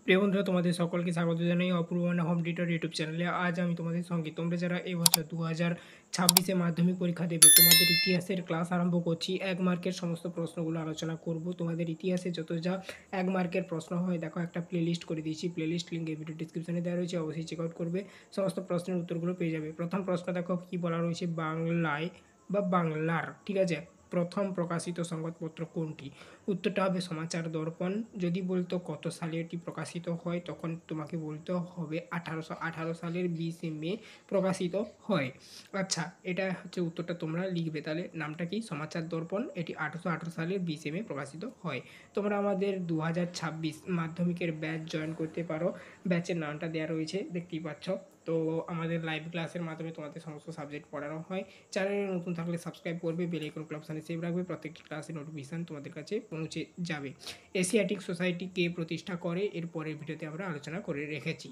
প্রিয় বন্ধুরা, তোমাদের সকলকে স্বাগত জানাই অপূর্বনা হোম টিউটর ইউটিউব চ্যানেলে। আজ আমি তোমাদের সঙ্গে তোমরা যারা এবছর 2026-এ মাধ্যমিক পরীক্ষা দেবে তোমাদের ইতিহাসের ক্লাস আরম্ভ করছি। 1 মার্কের সমস্ত প্রশ্নগুলো আলোচনা করব। তোমাদের ইতিহাসে যত যা 1 মার্কের প্রশ্ন হয় দেখো একটা প্লেলিস্ট করে দিয়েছি। প্লেলিস্ট লিঙ্ক এই ভিডিও ডিসক্রিপশনে দেওয়া রয়েছে, অবশ্যই চেক আউট করবে, সমস্ত প্রশ্নের উত্তরগুলো পেয়ে যাবে। প্রথম প্রশ্ন দেখো কী বলা রয়েছে, বাংলায় বা বাংলার, ঠিক আছে, প্রথম প্রকাশিত সংবাদপত্র কোনটি? উত্তরটা হবে সমাচার দর্পণ। যদি বলতো কত সালে এটি প্রকাশিত হয় তখন তোমাকে বলতে হবে 1818 সালের 20শে মে প্রকাশিত হয়। আচ্ছা, এটা হচ্ছে উত্তরটা তোমরা লিখবে। তাহলে নামটা কি? সমাচার দর্পণ। এটি 1818 সালের 20শে মে প্রকাশিত হয়। তোমরা আমাদের 2026 মাধ্যমিকের ব্যাচ জয়েন করতে পারো। ব্যাচের নামটা দেওয়া রয়েছে, দেখতেই পাচ্ছ। তো আমাদের লাইভ ক্লাসের মাধ্যমে তোমাদের সমস্ত সাবজেক্ট পড়ানো হয়। চ্যানেলে নতুন থাকলে সাবস্ক্রাইব করবে, বেল আইকন অপশানে সেভ রাখবে, প্রত্যেকটি ক্লাসের নোটিফিকেশান তোমাদের কাছে পৌঁছে যাবে। এশিয়াটিক সোসাইটি কে প্রতিষ্ঠা করে এর পরের ভিডিওতে আমরা আলোচনা করে রেখেছি।